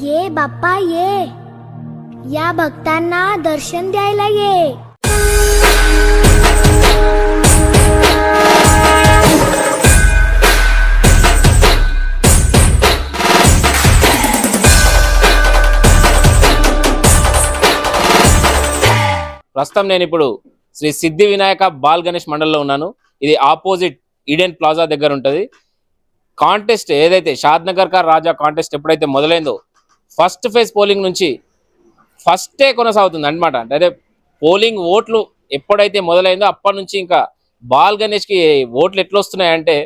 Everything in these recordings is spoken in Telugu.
ये बाप्पा ये, या भक्तांना दर्शन द्यायला ये. ప్రస్తుతం నేను ఇప్పుడు శ్రీ సిద్ధి వినాయక బాల్ గణేష్ మండలిలో ఉన్నాను. ఇది ఆపోజిట్ ఈడెన్ ప్లాజా దగ్గర ఉంటుంది. కాంటెస్ట్ ఏదైతే షాద్ నగర్ కా రాజా కాంటెస్ట్ ఎప్పుడైతే మొదలైందో ఫస్ట్ ఫేజ్ పోలింగ్ నుంచి ఫస్టే కొనసాగుతుంది అనమాట. అంటే పోలింగ్ ఓట్లు ఎప్పుడైతే మొదలైందో అప్పటి నుంచి ఇంకా బాల్ గణేష్కి ఓట్లు ఎట్లా వస్తున్నాయంటే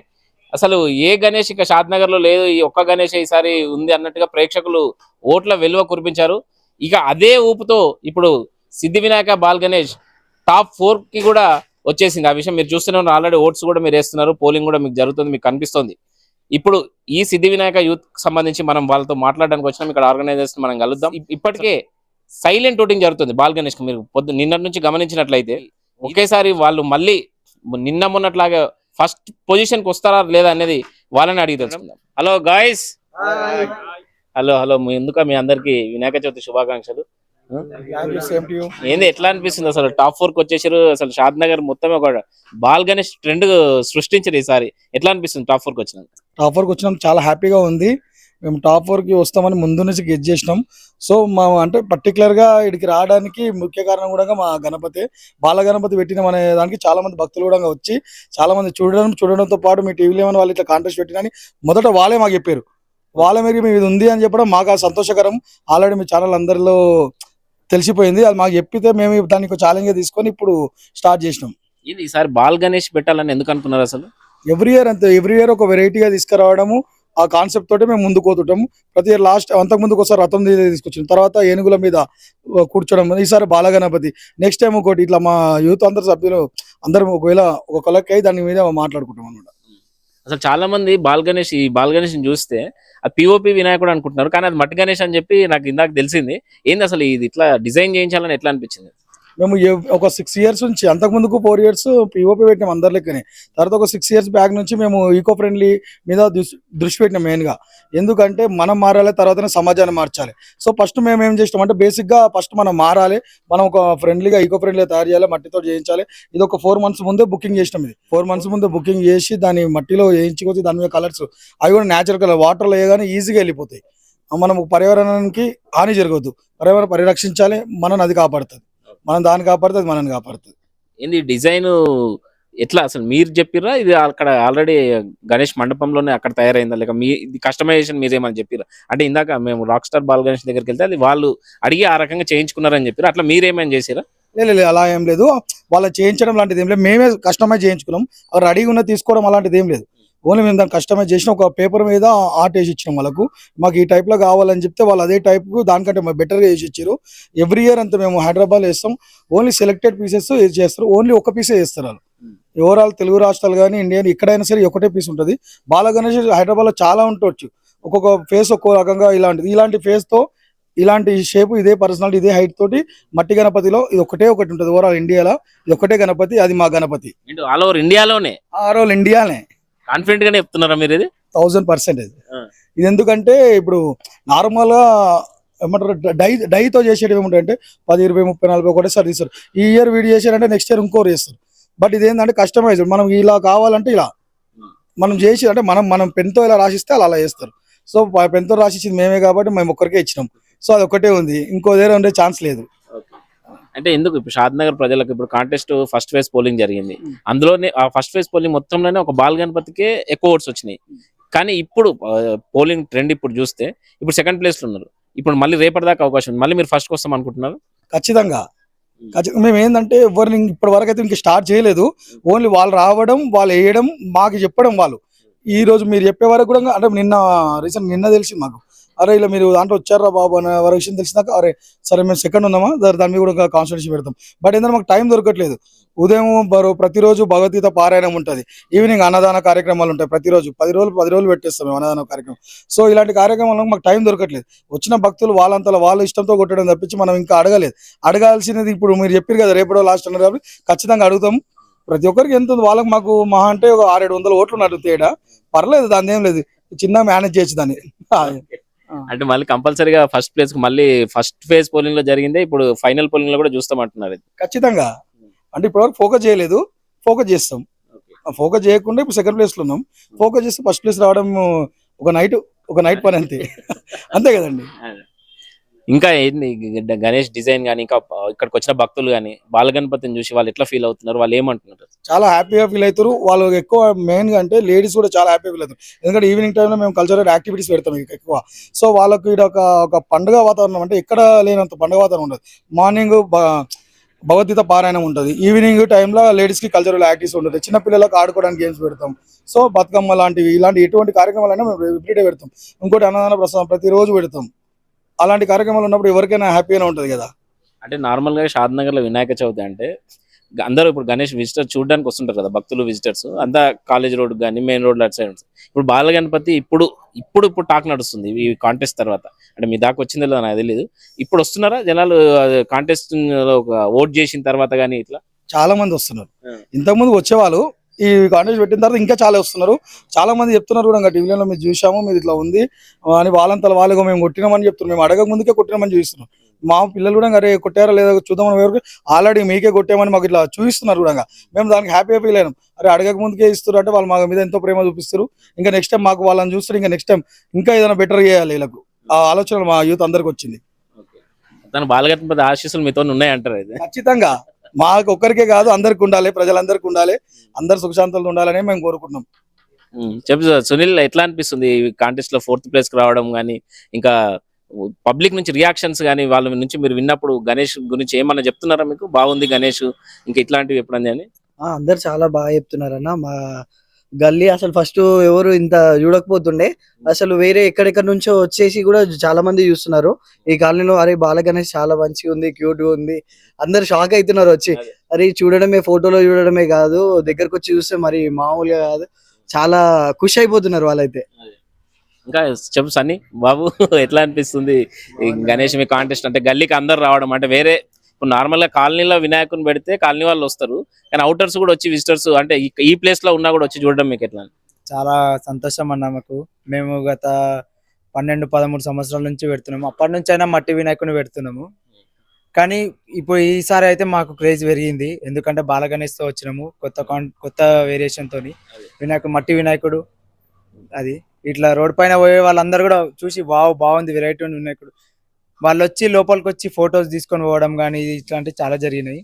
అసలు ఏ గణేష్ ఇంకా షాద్ నగర్లో లేదు, ఈ ఒక్క గణేష్ ఈసారి ఉంది అన్నట్టుగా ప్రేక్షకులు ఓట్ల వెలువ కురిపించారు. ఇక అదే ఊపుతో ఇప్పుడు సిద్ధి వినాయక బాల్ గణేష్ టాప్ 4కి కూడా వచ్చేసింది. ఆ విషయం మీరు చూస్తున్నారు. ఆల్రెడీ ఓట్స్ కూడా మీరు వేస్తున్నారు, పోలింగ్ కూడా మీకు జరుగుతుంది, మీకు కనిపిస్తుంది. ఇప్పుడు ఈ సిద్ధి వినాయక యూత్ సంబంధించి మనం వాళ్ళతో మాట్లాడడానికి వచ్చినాం. ఇక్కడ ఆర్గనైజర్స్ మనం కలుద్దాం. ఇప్పటికే సైలెంట్ ఓటింగ్ జరుగుతుంది బాల్ గణేష్. మీరు నిన్నటి నుంచి గమనించినట్లయితే ఒకేసారి వాళ్ళు మళ్ళీ నిన్న మొన్నట్లాగా ఫస్ట్ పొజిషన్ కి వస్తారా లేదా అనేది వాళ్ళని అడిగి తెలుసుకుందాం. హలో గాయస్, హలో ముందుగా మీ అందరికి వినాయక చవితి శుభాకాంక్షలు. ఏంది ఎట్లా అనిపిస్తుంది అసలు టాప్ 4కి వచ్చేసారు? అసలు షాద్ నగర్ మొత్తం ఒక బాల్ గణేష్ ట్రెండ్ సృష్టించారు ఈసారి. ఎట్లా అనిపిస్తుంది టాప్ 4కి వచ్చినాక? టాప్ 4కి వచ్చినాం, చాలా హ్యాపీగా ఉంది. మేము టాప్ 4కి వస్తామని ముందు నుంచి గెట్ చేసినాం. సో మా అంటే పర్టికులర్గా ఇక్కడికి రావడానికి ముఖ్య కారణం కూడా మా గణపతి, బాల గణపతి పెట్టినాం అనే దానికి చాలా మంది భక్తులు కూడా వచ్చి చాలా మంది చూడడంతో పాటు మీ టీవీలో ఏమైనా వాళ్ళు ఇట్లా కాంటెస్ట్ పెట్టినని మొదట వాళ్ళే మాకు చెప్పారు. వాళ్ళ మీరు మీ ఇది ఉంది అని చెప్పడం మాకు సంతోషకరం. ఆల్రెడీ మీ ఛానల్ అందరిలో తెలిసిపోయింది. అది మాకు చెప్పితే మేము దానికి ఛాలెంజ్ తీసుకొని ఇప్పుడు స్టార్ట్ చేసినాం. ఇది ఈసారి బాల్ గణేష్ పెట్టాలని ఎందుకు అనుకున్నారు అసలు? ఎవ్రీ ఇయర్ ఒక వెరైటీగా తీసుకురావడము, ఆ కాన్సెప్ట్ తోటి మేము ముందుకు పోతుంటాము. ప్రతి ఇయర్ లాస్ట్ అంతకు ముందుకు ఒకసారి రథం తీసుకొచ్చిన తర్వాత ఏనుగుల మీద కూర్చోడం, ఈసారి బాలగణపతి, నెక్స్ట్ టైం ఒకటి ఇట్లా మా యూత్ అందరు సభ్యులు అందరం ఒకవేళ ఒక కొలక్ అయి దాని మీద మాట్లాడుకుంటాం అనమాట. అసలు చాలా మంది ఈ బాల్ గణేష్ చూస్తే అది పిఓపి వినాయకుడు అనుకుంటున్నారు, కానీ అది మట్టి గణేష్ అని చెప్పి నాకు ఇందాక తెలిసింది. ఏంది అసలు ఇది ఇట్లా డిజైన్ చేయించాలని ఎట్లా అనిపించింది? మేము ఒక 6 years నుంచి, అంతకు ముందుకు 4 years పిఓపి పెట్టినాం అందరి లెక్కనే. తర్వాత ఒక 6 years బ్యాక్ నుంచి మేము ఈకో ఫ్రెండ్లీ మీద దృష్టి పెట్టినాం మెయిన్గా. ఎందుకంటే మనం మారాలి, తర్వాతనే సమాజాన్ని మార్చాలి. సో ఫస్ట్ మేము ఏం చేసినాం అంటే బేసిక్గా ఫస్ట్ మనం మారాలి, మనం ఒక ఫ్రెండ్లీగా ఈకో ఫ్రెండ్లీగా తయారు చేయాలి, మట్టితో చేయించాలి. ఇది ఒక 4 months ముందే బుకింగ్ చేసినాం. ఇది 4 months ముందే బుకింగ్ చేసి దాన్ని మట్టిలో వేయించుకొచ్చి దాని మీద కలర్స్ అవి కూడా న్యాచురల్ కలర్ వాటర్లో వేయగానే ఈజీగా వెళ్ళిపోతాయి. మనం పర్యావరణానికి హాని జరగవద్దు, పర్యావరణం పరిరక్షించాలి, మనని అది కాపాడుతుంది, మనం దాన్ని కాపాడుతుంది, మనని కాపాడుతుంది. ఏంది డిజైన్ ఎట్లా అసలు మీరు చెప్పిర్రా? ఇది అక్కడ ఆల్రెడీ గణేష్ మండపంలోనే అక్కడ తయారైందా, లేక మీ కస్టమైజేషన్ మీరేమని చెప్పిరా? అంటే ఇందాక మేము రాక్ స్టార్ బాల్ గణేష్ దగ్గరికి వెళ్తే అది వాళ్ళు అడిగి ఆ రకంగా చేయించుకున్నారని చెప్పారు. అట్లా మీరేమైనా చేసిరా? లేదు, అలా ఏం లేదు. వాళ్ళు చేయించడం లాంటిది ఏం లేదు, మేమే కస్టమైజ్ చేయించుకున్నాం. రెడీగా ఉన్న తీసుకోవడం అలాంటిది ఏం లేదు. ఓన్లీ మేము దాన్ని కస్టమైజ్ చేసిన ఒక పేపర్ మీద ఆర్ట్ వేసి ఇచ్చినాం వాళ్ళకు. మాకు ఈ టైప్లో కావాలని చెప్తే వాళ్ళు అదే టైప్కు దానికంటే బెటర్గా వేసి ఇచ్చారు. ఎవ్రీ ఇయర్ అంతా మేము హైదరాబాద్లో వేస్తాం. ఓన్లీ సెలెక్టెడ్ పీసెస్ చేస్తారు, ఓన్లీ ఒక పీసే వేస్తారు వాళ్ళు. ఓవరాల్ తెలుగు రాష్ట్రాలు కానీ ఇండియా ఎక్కడైనా సరే ఒకటే పీస్ ఉంటుంది. బాల గణేష్ హైదరాబాద్లో చాలా ఉండొచ్చు, ఒక్కొక్క ఫేస్ ఒక్కో రకంగా ఇలాంటి ఫేస్తో ఇలాంటి షేప్, ఇదే పర్సనాలిటీ, ఇదే హైట్ తోటి మట్టి గణపతిలో ఇది ఒకటి ఉంటుంది. ఓవరాల్ ఇండియాలో ఇది ఒకటే గణపతి, అది మా గణపతి. ఆల్ ఓవర్ ఇండియాలోనే? ఆల్ ఓవర్ ఇండియానే. కాన్ఫిడెంట్ గానే చెప్తున్నారా మీరు? ఇది 1000%. ఇది ఎందుకంటే ఇప్పుడు నార్మల్ గా ఏమంటారు డైతో చేసేటివి ఏమంటారంటే 10, 20, 30, 40 ఒకటేసారి తీస్తారు. ఈ ఇయర్ వీడియో చేశారంటే నెక్స్ట్ ఇయర్ ఇంకోరు చేస్తారు. బట్ ఇదేంటంటే కస్టమైజ్, మనం ఇలా కావాలంటే ఇలా మనం చేసి అంటే మనం పెన్తో ఇలా రాసిస్తే అలా చేస్తారు. సో పెన్తో రాసిచ్చింది మేమే కాబట్టి మేము ఒక్కరికే ఇచ్చినాం. సో అది ఒకటే ఉంది, ఇంకో దగ్గర ఉండే ఛాన్స్ లేదు. అంటే ఎందుకు ఇప్పుడు షాద్ నగర్ ప్రజలకు ఇప్పుడు కాంటెస్ట్ ఫస్ట్ ఫేజ్ పోలింగ్ జరిగింది, అందులోనే ఆ ఫస్ట్ ఫేజ్ పోలింగ్ మొత్తంలోనే ఒక బాల్ గణపతికే ఎక్కువ ఓట్స్ వచ్చినాయి. కానీ ఇప్పుడు పోలింగ్ ట్రెండ్ ఇప్పుడు చూస్తే ఇప్పుడు సెకండ్ ప్లేస్ లో ఉన్నారు. ఇప్పుడు మళ్ళీ రేపటిదాకా అవకాశం ఉంది, మళ్ళీ మీరు ఫస్ట్ వస్తాం అనుకుంటున్నారు? ఖచ్చితంగా. మేము ఏంటంటే ఎవరిని ఇప్పటి వరకు అయితే ఇంక స్టార్ట్ చేయలేదు. ఓన్లీ వాళ్ళు రావడం, వాళ్ళు వేయడం, మాకు చెప్పడం. వాళ్ళు ఈ రోజు మీరు చెప్పే వరకు కూడా అంటే నిన్న తెలిసింది మాకు, అరే ఇలా మీరు దాంట్లో వచ్చారా బాబు అనే విషయం తెలిసినాక అరే సరే మేము సెకండ్ ఉన్నామా, దాని మీద కూడా కాన్సన్ట్రేషన్ పెడతాం. బట్ ఏంటంటే మాకు టైం దొరకట్లేదు. ఉదయం ప్రతిరోజు భగవద్గీత పారాయణం ఉంటుంది, ఈవినింగ్ అన్నదాన కార్యక్రమాలు ఉంటాయి. ప్రతిరోజు 10 రోజులు పెట్టేస్తాం మేము అన్నదాన కార్యక్రమం. సో ఇలాంటి కార్యక్రమాలకు మాకు టైం దొరకట్లేదు. వచ్చిన భక్తులు వాళ్ళంతలో వాళ్ళ ఇష్టంతో కొట్టడం తప్పించి మనం ఇంకా అడగాల్సినది ఇప్పుడు మీరు చెప్పారు కదా రేపటిలో లాస్ట్ అన్నారు కాబట్టి ఖచ్చితంగా అడుగుతాం. ప్రతి ఒక్కరికి ఎంత ఉంది వాళ్ళకి, మాకు మహా అంటే ఒక 600-700 ఓట్లు ఉన్నట్టు తేడా, పర్లేదు, దాని ఏం లేదు, చిన్న మేనేజ్ చేయొచ్చు దాన్ని. అంటే మళ్ళీ కంపల్సరీగా ఫస్ట్ ప్లేస్ కి మళ్ళీ ఫస్ట్ ఫేజ్ పోలింగ్ లో జరిగిందే ఇప్పుడు ఫైనల్ పోలింగ్ లో కూడా చూస్తామంటున్నారు ఇది. ఖచ్చితంగా. అంటే ఇప్పటివరకు ఫోకస్ చేయలేదు, ఫోకస్ చేస్తాం. ఫోకస్ చేయకుండా ఇప్పుడు సెకండ్ ప్లేస్ లో ఉన్నాం. ఫోకస్ చేస్తే ఫస్ట్ ప్లేస్ రావడం ఒక నైట్ పని అంతే. అంతే కదండి. ఇంకా ఏంది గణేష్ డిజైన్ గానీ, ఇంకా ఇక్కడికి వచ్చిన భక్తులు గానీ బాలగణపతిని చూసి వాళ్ళు ఎట్లా ఫీల్ అవుతున్నారు, వాళ్ళు ఏమంటున్నారు? చాలా హ్యాపీగా ఫీల్ అవుతారు వాళ్ళు. ఎక్కువ మెయిన్ గా అంటే లేడీస్ కూడా చాలా హ్యాపీగా ఫీల్ అవుతారు. ఎందుకంటే ఈవినింగ్ టైంలో మేము కల్చరల్ యాక్టివిటీస్ పెడతాం ఎక్కువ. సో వాళ్ళకి ఇది ఒక పండుగ వాతావరణం, అంటే ఎక్కడ లేనంత పండుగ వాతావరణం ఉండదు. మార్నింగ్ భగవద్గీత పారాయణం ఉంటుంది, ఈవినింగ్ టైంలో లేడీస్ కి కల్చరల్ యాక్టివిటీస్ ఉంటుంది, చిన్న పిల్లలకు ఆడుకోవడానికి గేమ్స్ పెడతాం. సో బతుకమ్మ లాంటివి ఇలాంటి ఎటువంటి కార్యక్రమాలైనా మేము ఎవ్రీడే పెడతాం. ఇంకోటి అన్నదాన ప్రసాదం ప్రతిరోజు పెడతాం. అలాంటి కార్యక్రమాలు ఉన్నప్పుడు ఎవరికైనా హ్యాపీగానే ఉంటుంది కదా. అంటే నార్మల్ గా షాద్ నగర్ లో వినాయక చవితి అంటే అందరూ ఇప్పుడు గణేష్ విజిటర్ చూడడానికి వస్తుంటారు కదా భక్తులు, విజిటర్స్ అంతా కాలేజ్ రోడ్ కానీ మెయిన్ రోడ్ అటు సైడ్. ఇప్పుడు బాలగణపతి ఇప్పుడు టాక్ నడుస్తుంది ఈ కాంటెస్ట్ తర్వాత. అంటే మీ దాకా వచ్చిందో లేదో నాకు తెలియదు. ఇప్పుడు వస్తున్నారా జనాలు కాంటెస్ట్ ఓట్ చేసిన తర్వాత కానీ ఇట్లా? చాలా మంది వస్తున్నారు. ఇంతకుముందు వచ్చేవాళ్ళు, ఈ కాంటెస్ట్ పెట్టిన తర్వాత ఇంకా చాలా వస్తున్నారు. చాలా మంది చెప్తున్నారు కూడా, టీవీలో మీరు చూసాము, మీరు ఇట్లా ఉంది అని వాళ్ళంతా వాళ్ళుగా మేము కొట్టినామని చెప్తున్నారు. మేము అడగక ముందుకే కొట్టినామని చూపిస్తున్నాం. మా పిల్లలు కూడా అరే కొట్టారా లేదా చూద్దామని వరకు ఆల్రెడీ మీకే కొట్టామని మాకు ఇట్లా చూపిస్తున్నారు కూడా. మేము దానికి హ్యాపీగా ఫీల్ అయినాం. అరే అడగక ముందుకే ఇస్తారు అంటే వాళ్ళు మా మీద ఎంతో ప్రేమ చూపిస్తారు. ఇంకా నెక్స్ట్ టైం మాకు వాళ్ళని చూస్తారు, ఇంకా నెక్స్ట్ టైం ఇంకా ఏదైనా బెటర్ చేయాలి వీళ్ళకు. ఆ ఆలోచన మా యూత్ అందరికి వచ్చింది. బాలగణపతి ఆశీస్సులు మీతో ఉన్నాయంటారు అయితే? ఖచ్చితంగా. మాకు ఒక్కరికే కాదు, అందరికి ఉండాలి, ప్రజలందరికీ ఉండాలి, అందరు సుఖశాంతులు ఉండాలని మేము కోరుకుంటున్నాం. చెప్పు సునీల్, ఎట్లా అనిపిస్తుంది ఈ కాంటెస్ట్ లో 4th ప్లేస్ కి రావడం కానీ, ఇంకా పబ్లిక్ నుంచి రియాక్షన్స్ కానీ వాళ్ళ నుంచి మీరు విన్నప్పుడు గణేష్ గురించి ఏమన్నా చెప్తున్నారా మీకు? బాగుంది గణేష్, ఇంకా ఇట్లాంటివి ఎప్పుడన్నా అని? అందరు చాలా బాగా చెప్తున్నారన్న. మా గల్లీ అసలు ఫస్ట్ ఎవరు ఇంత చూడకపోతుండే, అసలు వేరే ఎక్కడెక్కడ నుంచో వచ్చేసి కూడా చాలా మంది చూస్తున్నారు ఈ కాలనీలో. అరే బాల గణేష్ చాలా మంచిగా ఉంది, క్యూట్ గా ఉంది, అందరు షాక్ అవుతున్నారు వచ్చి. అరే చూడడమే, ఫోటోలో చూడడమే కాదు, దగ్గరకు వచ్చి చూస్తే మరి మామూలుగా కాదు, చాలా ఖుషి అయిపోతున్నారు వాళ్ళైతే. ఇంకా చెప్పు సన్నీ బాబు, ఎట్లా అనిపిస్తుంది ఈ గణేష్ మీ కాంటెస్ట్? అంటే గల్లీకి అందరు రావడం, అంటే వేరే ఇప్పుడు నార్మల్ గా కాలనీలో వినాయకుని పెడితే కాలనీ వాళ్ళు వస్తారు, కానీ అవుటర్స్ కూడా వచ్చి విజిటర్స్ అంటే ఈ ప్లేస్ లో ఉన్నా కూడా వచ్చి చూడడం మీకు ఎట్లా? చాలా సంతోషం అన్న. మేము గత 12-13 సంవత్సరాల నుంచి పెడుతున్నాము. అప్పటి నుంచి అయినా మట్టి వినాయకుని పెడుతున్నాము. కానీ ఇప్పుడు ఈసారి అయితే మాకు క్రేజ్ పెరిగింది, ఎందుకంటే బాల గణేష్ తో వచ్చినాము, కొత్త వేరియేషన్ తోని మట్టి వినాయకుడు. అది ఇట్లా రోడ్ పైన పోయే వాళ్ళందరూ కూడా చూసి బాగుంది వెరైటీ వినాయకుడు, వాళ్ళు వచ్చి లోపలికి వచ్చి ఫొటోస్ తీసుకొని పోవడం కానీ ఇట్లాంటివి చాలా జరిగినాయి.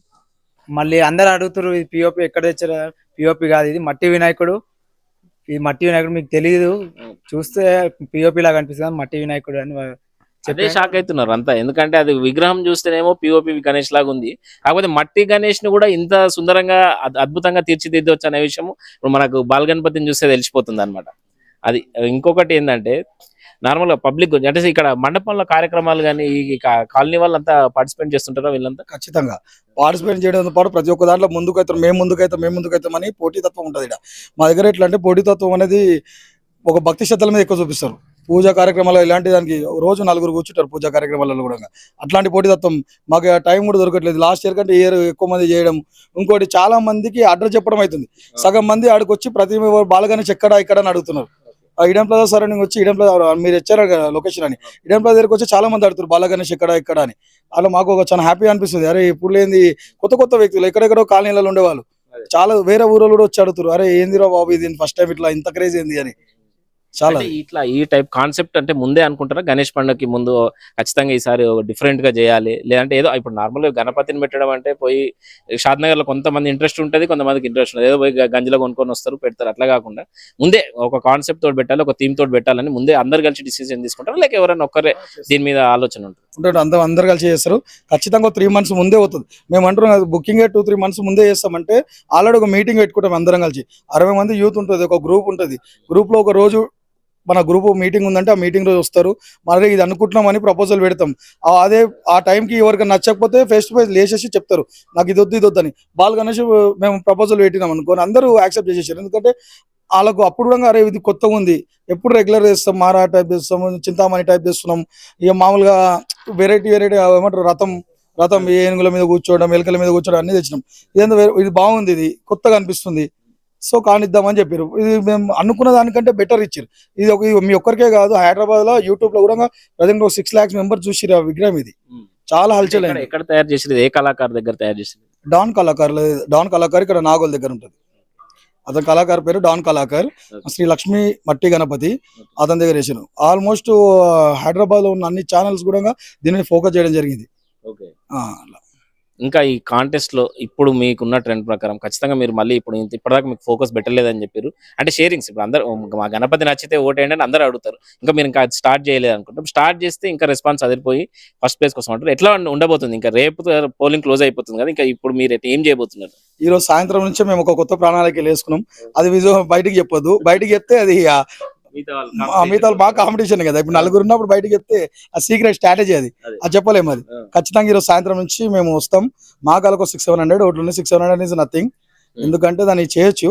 మళ్ళీ అందరు అడుగుతారు ఇది పిఓపి ఎక్కడ తెచ్చారు? పిఓపి కాదు, ఇది మట్టి వినాయకుడు. ఈ మట్టి వినాయకుడు మీకు తెలియదు, చూస్తే పిఓపి లాగా అనిపిస్తుంది, మట్టి వినాయకుడు అని అదే షాక్ అవుతున్నారు అంతా. ఎందుకంటే అది విగ్రహం చూస్తేనేమో పిఓపి గణేష్ లాగా ఉంది, కాకపోతే మట్టి గణేష్ ను కూడా ఇంత సుందరంగా అద్భుతంగా తీర్చిదిద్దవచ్చు అనే విషయం ఇప్పుడు మనకు బాలగణపతిని చూస్తే తెలిసిపోతుంది అనమాట. అది ఇంకొకటి ఏంటంటే నార్మల్ గా పబ్లిక్ అంటే ఇక్కడ మండపంలో కార్యక్రమాలు కానీ ఈ కాలనీ వాళ్ళంతా పార్టిసిపేట్ చేస్తుంటారా వీళ్ళంతా? ఖచ్చితంగా పార్టిసిపేట్ చేయడంతో పాటు ప్రతి ఒక్క దాంట్లో ముందుకైతాం, మేము ముందుకైతాం అని పోటీతత్వం ఉంటుంది ఇక్కడ మా దగ్గర. ఎట్లా అంటే పోటీతత్వం అనేది ఒక భక్తి శ్రద్ధల మీద ఎక్కువ చూపిస్తారు. పూజా కార్యక్రమాలు ఇలాంటి దానికి రోజు 4 కూర్చుంటారు పూజా కార్యక్రమాలలో కూడా. అట్లాంటి పోటీతత్వం మాకు టైం కూడా దొరకట్లేదు. లాస్ట్ ఇయర్ కంటే ఇయర్ ఎక్కువ మంది చేయడం. ఇంకోటి చాలా మందికి అడ్రస్ చెప్పడం అవుతుంది. సగం మంది ఆడికొచ్చి ప్రతి బాలగణేష్ ఇక్కడ అని అడుగుతున్నారు. ఈడెన్ ప్లాజా సరౌండింగ్ వచ్చి ఈడెన్ ప్లాజా మీరు ఇచ్చారు కదా లొకేషన్ అని, ఈడెన్ ప్లాజా దగ్గరికి వచ్చి చాలా మంది అడుగుతారు బాల గణేష్ ఎక్కడ అని. అలా మాకు ఒక చాలా హ్యాపీ అనిపిస్తుంది. అరే ఇప్పుడు లేని కొత్త వ్యక్తులు ఎక్కడెక్కడో కాలనీలలో ఉండేవాళ్ళు చాలా వేరే ఊళ్ళో కూడా వచ్చి అడుగుతారు, అరే ఏందిరా బాబు ఇది ఫస్ట్ టైం ఇట్లా ఇంత క్రేజ్ ఏంది అని. చాలా ఇట్లా ఈ టైప్ కాన్సెప్ట్ అంటే ముందే అనుకుంటారా గణేష్ పండుగకి ముందు ఖచ్చితంగా ఈసారి డిఫరెంట్ గా చేయాలి, లేదంటే ఏదో ఇప్పుడు నార్మల్ గా గణపతిని పెట్టడం అంటే పోయి షాద్ నగర్ లో కొంతమంది ఇంట్రెస్ట్ ఉంటుంది, కొంతమందికి ఇంట్రెస్ట్ ఉంటుంది, ఏదో పోయి గంజిలో కొనుక్కొని వస్తారు పెడతారు, అట్లా కాకుండా ముందే ఒక కాన్సెప్ట్ తోటి పెట్టాలి, ఒక థీమ్ తోటి పెట్టాలని ముందే అందరు కలిసి డిసిజన్ తీసుకుంటారు, లేక ఎవరైనా ఒక్కరే దీని మీద ఆలోచన ఉంటుంది? అందరు కలిసి చేస్తారు. ఖచ్చితంగా 3 months ముందే అవుతుంది. మేము అంటున్నాం బుకింగ్ 2-3 months ముందే చేస్తామంటే ఆల్రెడీ ఒక మీటింగ్ పెట్టుకుంటాం అందరం కలిసి. 60 మంది యూత్ ఉంటుంది, ఒక గ్రూప్ ఉంటుంది. గ్రూప్ లో ఒక రోజు మన గ్రూప్ మీటింగ్ ఉందంటే ఆ మీటింగ్ రోజు వస్తారు. మరి ఇది అనుకుంటున్నామని ప్రపోజల్ పెడతాం. అదే ఆ టైంకి ఎవరికి నచ్చకపోతే ఫేస్ టు ఫేస్ లేచేసి చెప్తారు నాకు ఇది వద్దు అని. బాల గణేష్ మేము ప్రపోజల్ పెట్టినాం అనుకోని అందరూ యాక్సెప్ట్ చేసేసారు. ఎందుకంటే వాళ్ళకు అప్పుడు కూడా అరే ఇది కొత్తగా ఉంది, ఎప్పుడు రెగ్యులర్ చేస్తాం, మారా టైప్ చేస్తాం, చింతామణి టైప్ చేస్తున్నాం, ఇక మామూలుగా వెరైటీ ఏమంటారు రథం ఏనుగుల మీద కూర్చోవడం, ఎలుకల మీద కూర్చోవడం అన్ని తెచ్చినాం. ఇది బాగుంది, ఇది కొత్తగా అనిపిస్తుంది. సో కానిద్దామని చెప్పారు. ఇది మేము అనుకున్న దానికంటే బెటర్ ఇచ్చారు. ఇది మీ ఒక్కరికే కాదు, హైదరాబాద్ లో యూట్యూబ్ లో కూడా ప్రజెంట్ 6 lakhs మెంబర్స్ చూసిరు ఆ విగ్రహం. ఇది చాలా హల్చల్ అయింది. ఎక్కడ తయారు చేసేది, ఏ కళాకారు దగ్గర తయారు చేసేది? డాన్ కళాకారు ఇక్కడ నాగోల్ దగ్గర ఉంటుంది. అతని కళాకారు పేరు డాన్ కళాకార్. శ్రీ లక్ష్మీ మట్టి గణపతి అతని దగ్గర వేసాను. ఆల్మోస్ట్ హైదరాబాద్ లో ఉన్న అన్ని ఛానల్స్ కూడా దీనిని ఫోకస్ చేయడం జరిగింది. ఇంకా ఈ కాంటెస్ట్ లో ఇప్పుడు మీకున్న ట్రెండ్ ప్రకారం ఖచ్చితంగా మీరు మళ్ళీ ఇప్పటిదాకా మీకు ఫోకస్ పెట్టలేదని చెప్పారు. అంటే షేరింగ్స్ ఇప్పుడు అందరూ మా గణపతి నచ్చితే ఓటేయండి అని అందరూ అడుగుతారు. ఇంకా మీరు ఇంకా స్టార్ట్ చేయలేదు అనుకుంటాం. స్టార్ట్ చేస్తే ఇంకా రెస్పాన్స్ అదిరిపోయి ఫస్ట్ ప్లేస్ కోసం అంటారు. ఎట్లా ఉండబోతుంది? ఇంకా రేపు పోలింగ్ క్లోజ్ అయిపోతుంది కదా, ఇంకా ఇప్పుడు మీరు ఏం చేయబోతున్నారు? ఈ రోజు సాయంత్రం నుంచే మేము ఒక కొత్త ప్రణాళిక వేసుకున్నాం. అది బయటికి చెప్పొద్దు. బయటికి చెప్తే అది మిగతా బాగా కాంపిటీషన్ కదా. ఇప్పుడు నలుగురు ఉన్నప్పుడు బయటకి చెప్తే ఆ సీక్రెట్ స్ట్రాటజీ అది చెప్పలేము. అది ఖచ్చితంగా ఈరోజు సాయంత్రం నుంచి మేము వస్తాం. మా కాలకు 600-700 ఓట్లు ఉన్నాయి. 600 ఇస్ నథింగ్. ఎందుకంటే దాన్ని చేయొచ్చు.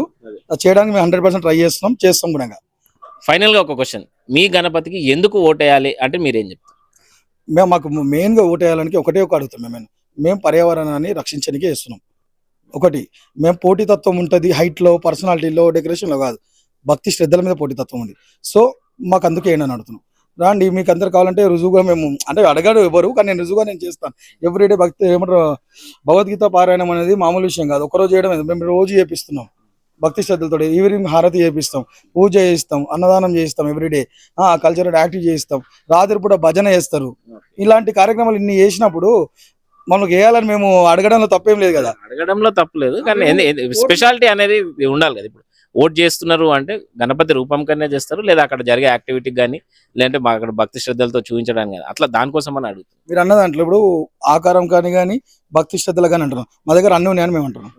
చేయడానికి మేము 100% ట్రై చేస్తాం కూడా. ఫైనల్ గా ఒక క్వశ్చన్, మీ గణపతికి ఎందుకు ఓటేయాలి అంటే మీరేం చెప్తారు? మాకు మెయిన్ గా ఓటేయాలని ఒకటే అడుగుతాం. మేము పర్యావరణాన్ని రక్షించడానికి చేస్తున్నాం. ఒకటి, మేము పోటీతత్వం ఉంటుంది హైట్ లో, పర్సనాలిటీలో, డెకరేషన్ లో కాదు, భక్తి శ్రద్ధల మీద పోటీతత్వం ఉంది. సో మాకు అందుకే ఏంటని అడుగుతున్నాం. రాండి, మీకు అందరు కావాలంటే రుజువుగా మేము అంటే అడగాడు ఎవరు, కానీ నేను రుజువుగా నేను చేస్తాను. ఎవ్రీడే భక్తి ఏమంటారు, భగవద్గీత పారాయణం అనేది మామూలు విషయం కాదు. ఒకరోజు చేయడం, మేము రోజు చేపిస్తున్నాం భక్తి శ్రద్ధలతో. ఈవినింగ్ హారతి చేపిస్తాం, పూజ చేయిస్తాం, అన్నదానం చేయిస్తాం, ఎవ్రీడే కల్చరల్ యాక్టివ్ చేయిస్తాం, రాత్రి పూట భజన చేస్తారు. ఇలాంటి కార్యక్రమాలు ఇన్ని చేసినప్పుడు మనకు వేయాలని మేము అడగడంలో తప్పేం లేదు కదా. అడగడంలో తప్పలేదు, కానీ స్పెషాలిటీ అనేది ఉండాలి కదా. ఇప్పుడు ఓట్ చేస్తున్నారు అంటే గణపతి రూపం కన్నా చేస్తారు, లేదా అక్కడ జరిగే యాక్టివిటీకి కానీ, లేదంటే అక్కడ భక్తి శ్రద్ధలతో చూపించడానికి కానీ, అట్లా దానికోసం అని అడుగుతాం. మీరు అన్న దాంట్లో ఇప్పుడు ఆకారం కానీ భక్తి శ్రద్ధలు కానీ అంటున్నాం. మా దగ్గర అన్ని ఉన్నాయని మేము అంటున్నాం.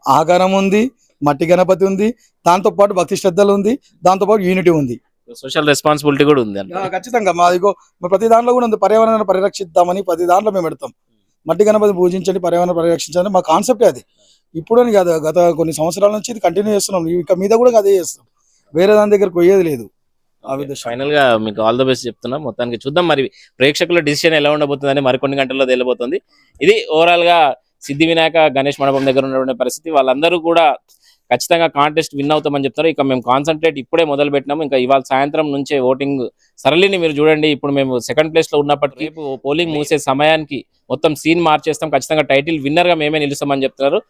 ఆకారం ఉంది, మట్టి గణపతి ఉంది, దాంతో పాటు భక్తి శ్రద్ధలు ఉంది, దాంతో పాటు యూనిటీ ఉంది, సోషల్ రెస్పాన్సిబిలిటీ కూడా ఉంది. ఖచ్చితంగా మాదిగో ప్రతి దాంట్లో కూడా ఉంది. పర్యావరణాన్ని పరిరక్షిద్దామని ప్రతి దాంట్లో మేము పెడతాం. మట్టి గణపతి పూజించండి, పర్యావరణం పరిరక్షించండి, మా కాన్సెప్టే అది. ఇప్పుడు అని కాదు, గత కొన్ని సంవత్సరాల నుంచి ఇది కంటిన్యూ చేస్తున్నాం. ఇక మీద కూడా అదే చేస్తాం, వేరే దాని దగ్గరకు పోయేది లేదు. ఫైనల్ గా మీకు ఆల్ ద బెస్ట్ చెప్తున్నాం. మొత్తానికి చూద్దాం మరి ప్రేక్షకుల డిసిషన్ ఎలా ఉండబోతుందని మరికొన్ని గంటల్లో తేలిపోతుంది. ఇది ఓవరాల్ గా సిద్ధి వినాయక గణేష్ మండపం దగ్గర ఉన్నటువంటి పరిస్థితి. వాళ్ళందరూ కూడా ఖచ్చితంగా కాంటెస్ట్ విన్ అవుతామని చెప్తారు. ఇక మేము కాన్సన్ట్రేట్ ఇప్పుడే మొదలు పెట్టినాము. ఇంకా ఇవాళ సాయంత్రం నుంచే ఓటింగ్ సరళిని మీరు చూడండి. ఇప్పుడు మేము సెకండ్ ప్లేస్ లో ఉన్నప్పటికీ పోలింగ్ మూసే సమయానికి మొత్తం సీన్ మార్చేస్తాం. ఖచ్చితంగా టైటిల్ విన్నర్ గా మేమే నిలుస్తామని చెప్తున్నారు.